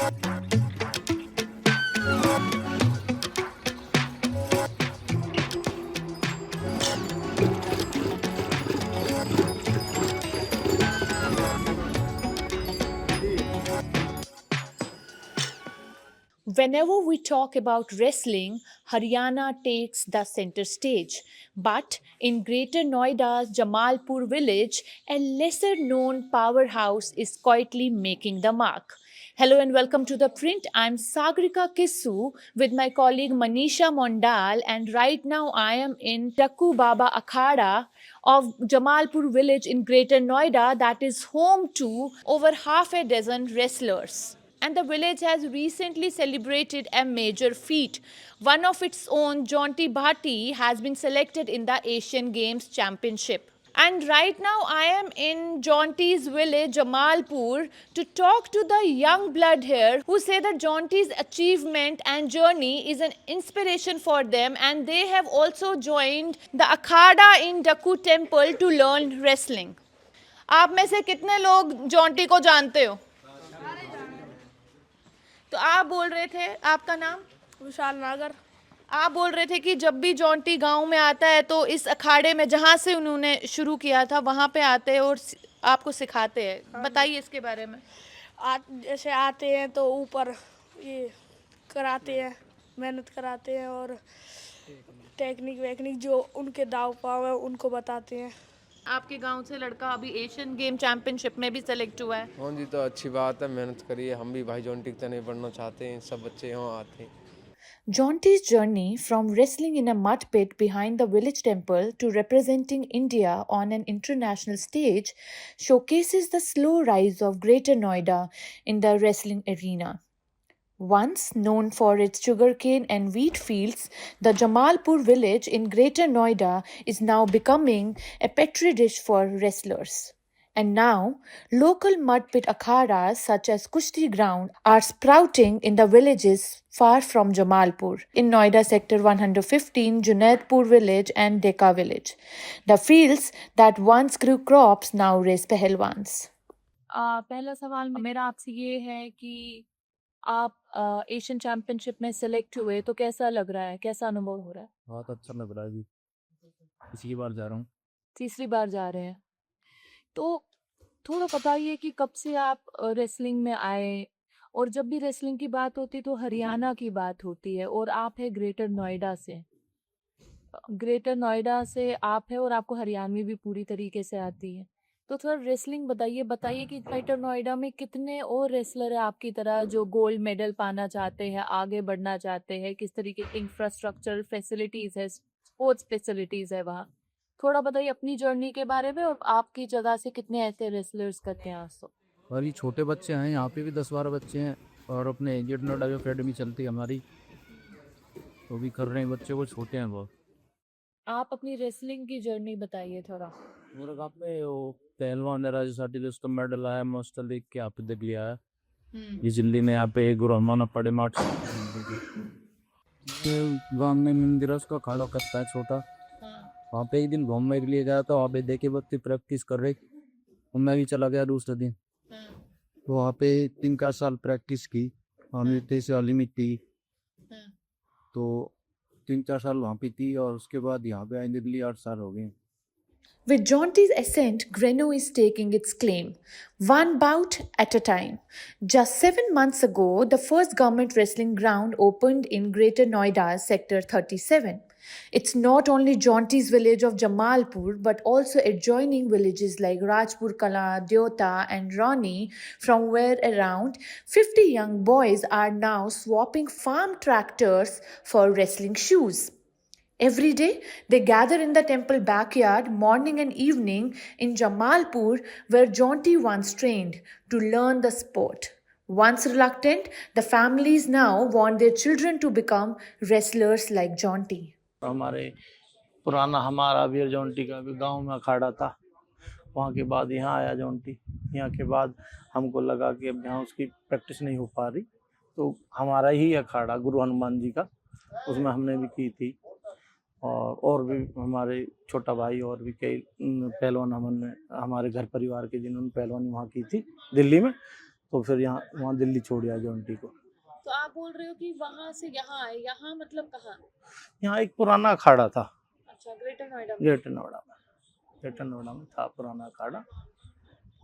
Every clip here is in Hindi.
Whenever we talk about wrestling, Haryana takes the center stage. But in Greater Noida's Jamalpur village, a lesser known powerhouse is quietly making the mark. Hello and welcome to The Print. I'm Sagrika Kissu with my colleague Manisha Mondal, and right now I am in Daku Baba Akhada of Jamalpur village in Greater Noida that is home to over half a dozen wrestlers. And the village has recently celebrated a major feat. One of its own, Jonty Bhatti, has been selected in the Asian Games Championship. And right now, I am in Jonty's village, Jamalpur, to talk to the young blood here who say that Jonty's achievement and journey is an inspiration for them, and they have also joined the Akhada in Daku Temple to learn wrestling. आप में से कितने लोग जॉन्टी को जानते हो? तो आप बोल रहे थे, आपका नाम? विशाल नागर। आप बोल रहे थे कि जब भी जॉन्टी गांव में आता है तो इस अखाड़े में जहां से उन्होंने शुरू किया था वहां पे आते हैं और आपको सिखाते हैं। बताइए इसके बारे में। जैसे आते हैं तो ऊपर ये कराते हैं, मेहनत कराते हैं और टेक्निक वेक्निक जो उनके दाव पाव है उनको बताते हैं। आपके गांव से लड़का अभी एशियन गेम चैंपियनशिप में भी सेलेक्ट हुआ है। हाँ जी, तो अच्छी बात है, मेहनत करिए। हम भी भाई जॉन्टी की तरह बनना चाहते हैं, सब बच्चे यहाँ आते हैं। Jonty's journey from wrestling in a mud pit behind the village temple to representing India on an international stage showcases the slow rise of Greater Noida in the wrestling arena. Once known for its sugarcane and wheat fields, the Jamalpur village in Greater Noida is now becoming a petri dish for wrestlers. And now, local mud pit akhadas such as Kushti Ground are sprouting in the villages far from Jamalpur, in Noida Sector 115, Junaidpur village, and Deka village. The fields that once grew crops now raise pehelwans. पहला सवाल मेरा आपसे ये है कि आप एशियन चैंपियनशिप में सेलेक्ट हुए तो कैसा लग रहा है, कैसा अनुभव हो रहा है? बहुत अच्छा लग रहा है जी। तीसरी बार जा रहा हूँ। तीसरी बार जा रहे हैं तो थोड़ा बताइए कि कब से आप रेसलिंग में आए, और जब भी रेसलिंग की बात होती तो हरियाणा की बात होती है और आप है ग्रेटर नोएडा से। ग्रेटर नोएडा से आप है और आपको हरियाणवी भी पूरी तरीके से आती है, तो थोड़ा रेसलिंग बताइए कि ग्रेटर नोएडा में कितने और रेसलर है आपकी तरह जो गोल्ड मेडल पाना चाहते हैं, आगे बढ़ना चाहते हैं, किस तरीके की इंफ्रास्ट्रक्चर फैसिलिटीज है, स्पोर्ट्स फैसिलिटीज है वहाँ। थोड़ा बताइए अपनी जर्नी के बारे में और आपकी जगह से कितने ऐसे रेसलर्स करते हैं आज तो। और ये छोटे बच्चे हैं, यहाँ पे भी 10-12 बच्चे हैं, और अपने ग्रेटर नोएडा जो अकेडमी चलती है हमारी, तो भी कर रहे हैं बच्चे, वो छोटे हैं बहुत। आप अपनी रेसलिंग की जर्नी बताइए थोड़ा। मेरे गाँव में वो पहलवान है राज्यसाठी उसका मेडल आया, मस्त लीग के यहाँ पे देख लिया है। ये दिल्ली में यहाँ पे गुरु हनुमान पड़े मार्च गाँव में मंदिर है, उसका खाड़ा करता है छोटा। वहाँ पे एक दिन घूमने के लिए गया था, वहाँ पे देखे बच्चे प्रैक्टिस कर रहे, और मैं भी चला गया दूसरे दिन। तो वहाँ पे 3-4 साल प्रैक्टिस की, हमने तेज वाली मिट्टी, तो 3-4 साल वहाँ पे थी, और उसके बाद यहाँ पे आए दिल्ली 8 साल हो गए। With Jonty's ascent, Greno is taking its claim, one bout at a time. Just 7 months ago, the first government wrestling ground opened in Greater Noida's Sector 37. It's not only Jonty's village of Jamalpur, but also adjoining villages like Rajpur Kala, Deota, and Rani, from where around 50 young boys are now swapping farm tractors for wrestling shoes. Every day, they gather in the temple backyard morning and evening in Jamalpur, where Jonty once trained, to learn the sport. Once reluctant, the families now want their children to become wrestlers like Jonty. हमारे पुराना हमारा वीर जॉन्टी का भी गांव में अखाड़ा था, वहाँ के बाद यहाँ आया जॉन्टी। यहाँ के बाद हमको लगा कि अब यहाँ उसकी प्रैक्टिस नहीं हो पा रही, तो हमारा ही अखाड़ा गुरु हनुमान जी का, उसमें हमने भी की थी। और भी हमारे छोटा भाई और भी कई पहलवान हमने हमारे घर परिवार के जिन्होंने पहलवानी वहाँ की थी दिल्ली में, तो फिर वहाँ दिल्ली छोड़ आया जॉन्टी को। तो आप बोल रहे हो कि वहां से यहाँ आए, यहाँ मतलब कहाँ? यहाँ एक पुराना अखाड़ा था अच्छा, ग्रेटर नोएडा में। ग्रेटर नोएडा में था पुराना अखाड़ा,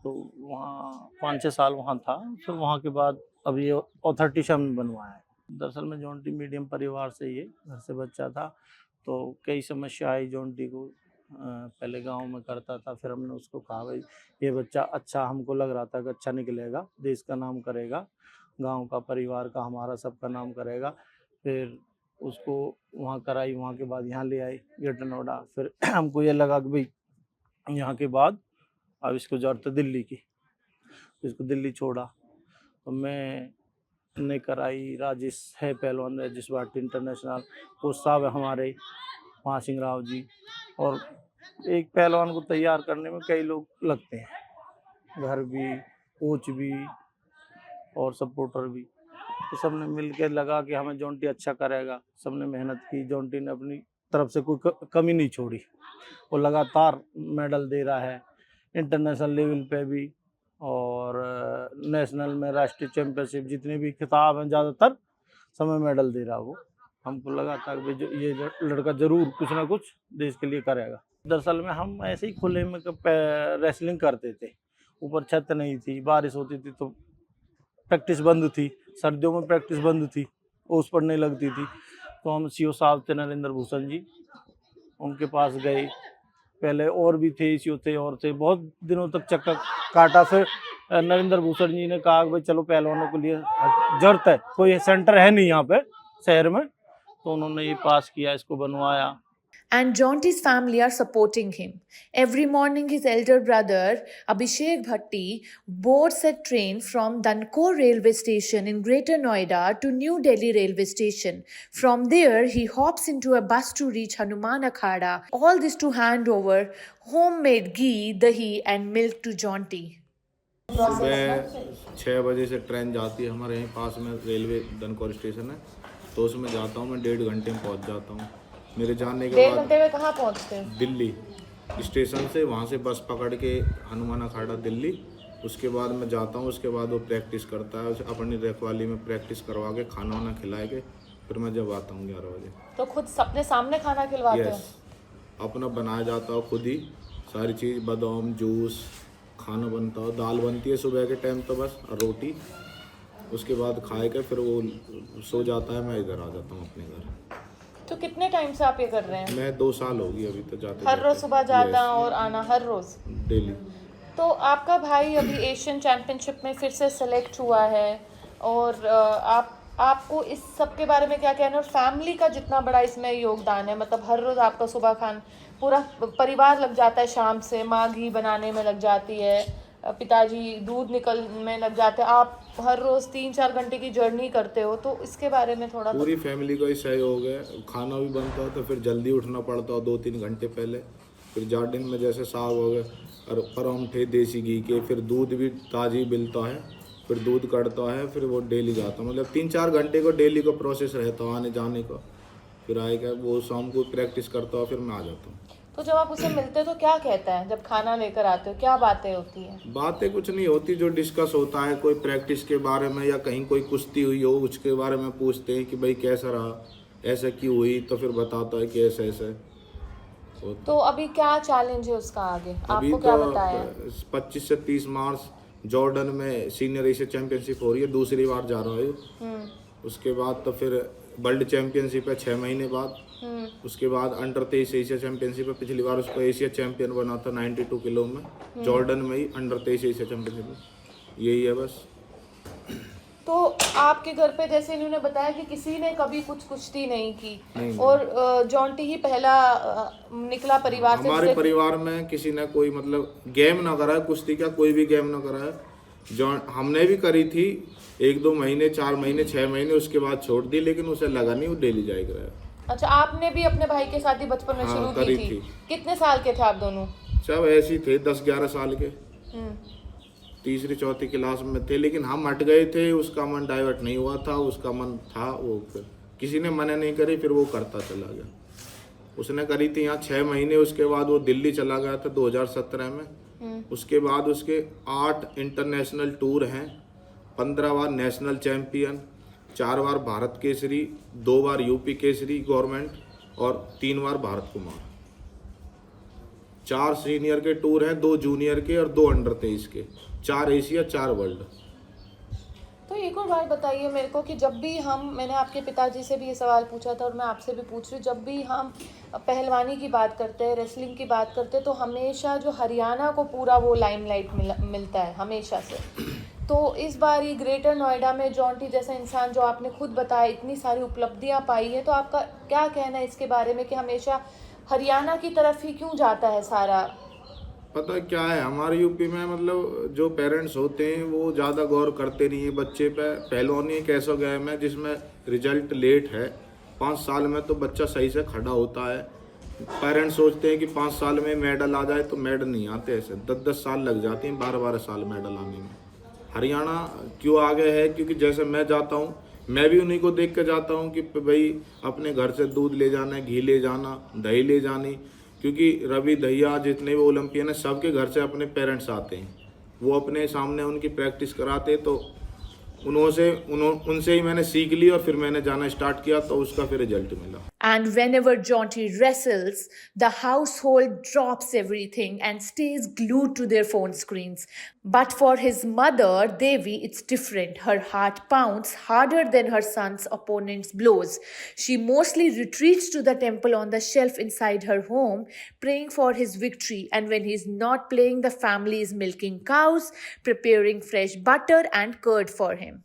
तो वहाँ 5-6 साल वहाँ था। फिर वहाँ के बाद अभी अथॉरिटी में बनवाया है। दरअसल में जॉन्टी मीडियम परिवार से ही घर से बच्चा था, तो कई समस्या आई जॉन्टी को। पहले गांव में करता था, फिर हमने उसको कहा भाई ये बच्चा अच्छा, हमको लग रहा था कि अच्छा निकलेगा, देश का नाम करेगा, गांव का, परिवार का, हमारा सबका नाम करेगा। फिर उसको वहाँ कराई, वहाँ के बाद यहाँ ले आई ग्रेटर नोएडा। फिर हमको ये लगा कि भाई यहाँ के बाद अब इसको जरूरत है दिल्ली की, इसको दिल्ली छोड़ा। तो मैंने कराई, राजेश है पहलवान, राजेश भाटी इंटरनेशनल, कोच साहब है हमारे वहाँ सिंह राव जी। और एक पहलवान को तैयार करने में कई लोग लगते हैं, घर भी, कोच भी और सपोर्टर भी। तो सबने मिल के लगा कि हमें जॉन्टी अच्छा करेगा, सबने मेहनत की। जॉन्टी ने अपनी तरफ से कोई कमी नहीं छोड़ी, वो लगातार मेडल दे रहा है इंटरनेशनल लेवल पे भी, और नेशनल में, राष्ट्रीय चैंपियनशिप, जितने भी खिताब हैं ज़्यादातर समय मेडल दे रहा वो। हमको लगा था कि ये लड़का ज़रूर कुछ ना कुछ देश के लिए करेगा। दरअसल में हम ऐसे ही खुले में रेसलिंग करते थे, ऊपर छत नहीं थी, बारिश होती थी तो प्रैक्टिस बंद थी, सर्दियों में प्रैक्टिस बंद थी, ओस पड़ने लगती थी। तो हम सीओ साहब थे नरेंद्र भूषण जी, उनके पास गए। पहले और भी थे, सीओ थे और थे, बहुत दिनों तक चक्कर काटा। फिर नरेंद्र भूषण जी ने कहा भाई चलो पहलवानों के लिए जरूरत है, कोई सेंटर है नहीं यहाँ पे शहर में, तो उन्होंने ये पास किया, इसको बनवाया। And Jonty's family are supporting him. Every morning, his elder brother Abhishek Bhatti boards a train from Dankor railway station in Greater Noida to New Delhi railway station. From there, he hops into a bus to reach Hanuman Akhada. All this to hand over homemade ghee, dahi, and milk to Jonty. सुबह 6 बजे से ट्रेन जाती है हमारे यहीं पास में, रेलवे दनकौर स्टेशन है, तो उसमें जाता हूँ मैं, 1.5 घंटे में पहुँच जाता हूँ। मेरे जाने के बाद 1.5 घंटे में कहाँ पहुँचते हैं? दिल्ली स्टेशन से, वहाँ से बस पकड़ के हनुमान अखाड़ा दिल्ली। उसके बाद मैं जाता हूँ, उसके बाद वो प्रैक्टिस करता है, अपनी रखवाली में प्रैक्टिस करवा के खाना वाना खिला के फिर मैं जब आता हूँ 11 बजे। तो खुद अपने सामने खाना खिलवाते हो? यस, अपना बनाया जाता है खुद ही सारी चीज़, बादाम जूस, खाना बनता हो, दाल बनती है सुबह के टाइम तो बस, और रोटी। उसके बाद खाए के फिर वो सो जाता है, मैं इधर आ जाता हूँ अपने घर। तो कितने टाइम से आप ये कर रहे हैं? मैं 2 साल हो गई अभी तो जाते। हर रोज सुबह जाता और आना हर रोज? डेली। तो आपका भाई अभी एशियन चैंपियनशिप में फिर से सेलेक्ट हुआ है, और आपको इस सब के बारे में क्या कहना है? और फैमिली का जितना बड़ा इसमें योगदान है, मतलब हर रोज़ आपका सुबह पूरा परिवार लग जाता है, शाम से माँ घी बनाने में लग जाती है, पिताजी दूध निकल में लग जाते हैं, आप हर रोज़ 3-4 घंटे की जर्नी करते हो, तो इसके बारे में थोड़ा। पूरी फैमिली का ही सहयोग है, खाना भी बनता है तो फिर जल्दी उठना पड़ता है 2-3 घंटे पहले। फिर गार्डन में जैसे साग हो गए और परांठे देसी घी के, फिर दूध भी ताज़ी मिलता है, फिर दूध कटता है, फिर वो डेली जाता, मतलब 3-4 घंटे को डेली का प्रोसेस रहता है आने जाने का। फिर आएगा वो शाम को प्रैक्टिस करता है, फिर मैं आ जाता हूँ। तो जब आप उसे मिलते हो तो क्या कहता है? जब खाना लेकर आते हो क्या बातें होती हैं? बातें कुछ नहीं होती, जो डिस्कस होता है कोई प्रैक्टिस के बारे में या कहीं कोई कुश्ती हुई हो उसके बारे में पूछते हैं कि भाई कैसा रहा, ऐसा क्यों हुई, तो फिर बताता है कि ऐसा ऐसा। तो अभी क्या चैलेंज है उसका आगे, आपको क्या बताया? 25 से 30 मार्च जॉर्डन में सीनियर एशिया चैंपियनशिप हो रही है, दूसरी बार जा रहा है। उसके बाद तो फिर वर्ल्ड चैंपियनशिप है 6 महीने बाद। उसके बाद अंडर 23 एशिया चैंपियनशिप है, पिछली बार उसको एशिया चैंपियन बना था 92 किलो में, जॉर्डन में ही अंडर 23 एशिया चैंपियनशिप में। यही है बस। तो आपके घर पे जैसे इन्होंने बताया कि किसी ने कभी कुछ कुश्ती नहीं की, नहीं। और जॉन्टी ही पहला निकला परिवार से। हमारे परिवार में किसी ने कोई मतलब गेम ना करा है, कुश्ती का कोई भी गेम ना करा है। हमने भी करी थी 1-2 महीने, 4 महीने, 6 महीने, उसके बाद छोड़ दी, लेकिन उसे लगा नहीं, वो डेली जाया कराया। अच्छा, आपने भी अपने भाई के साथ ही बचपन में शुरू की थी? कितने साल के थे आप दोनों? सब ऐसे ही थे, 10-11 साल के, 3री-4थी क्लास में थे, लेकिन हम हट गए थे, उसका मन डाइवर्ट नहीं हुआ था, उसका मन था वो, फिर किसी ने मना नहीं करी, फिर वो करता चला गया। उसने करी थी यहाँ 6 महीने, उसके बाद वो दिल्ली चला गया था 2017 में। उसके बाद उसके 8 इंटरनेशनल टूर हैं, 15 बार नेशनल चैंपियन, 4 बार भारत केसरी, 2 बार यूपी केसरी गवर्नमेंट और 3 बार भारत कुमार। 4 सीनियर के टूर हैं, 2 जूनियर के और 2 अंडर 23 के, 4 एशिया 4 वर्ल्ड। तो एक और बात बताइए मेरे को कि जब भी मैंने आपके पिताजी से भी ये सवाल पूछा था और मैं आपसे भी पूछ रही हूँ, जब भी हम पहलवानी की बात करते हैं, रेसलिंग की बात करते हैं, तो हमेशा जो हरियाणा को पूरा वो लाइमलाइट मिलता है हमेशा से। तो इस बार ये ग्रेटर नोएडा में जॉन्टी जैसा इंसान, जो आपने खुद बताया इतनी सारी उपलब्धियाँ पाई हैं, तो आपका क्या कहना है इसके बारे में कि हमेशा हरियाणा की तरफ ही क्यों जाता है सारा? पता क्या है, हमारे यूपी में मतलब जो पेरेंट्स होते हैं वो ज़्यादा गौर करते नहीं है बच्चे पे। पहलवानी एक ऐसा गेम है जिसमें रिजल्ट लेट है, 5 साल में तो बच्चा सही से खड़ा होता है। पेरेंट्स सोचते हैं कि 5 साल में मेडल आ जाए, तो मेडल नहीं आते, ऐसे 10-10 साल लग जाते हैं, 12-12 साल मेडल आने में। हरियाणा क्यों आगे है, क्योंकि जैसे मैं जाता हूँ, मैं भी उन्हीं को देख के जाता हूँ कि भाई अपने घर से दूध ले जाना है, घी ले जाना, दही ले जानी, क्योंकि रवि दहिया जितने भी ओलंपियन हैं सबके घर से अपने पेरेंट्स आते हैं, वो अपने सामने उनकी प्रैक्टिस कराते। तो उनसे ही मैंने सीख ली और फिर मैंने जाना स्टार्ट किया, तो उसका फिर रिजल्ट मिला। And whenever Jonty wrestles, the household drops everything and stays glued to their phone screens. But for his mother, Devi, it's different. Her heart pounds harder than her son's opponent's blows. She mostly retreats to the temple on the shelf inside her home, praying for his victory. And when he's not playing, the family is milking cows, preparing fresh butter and curd for him.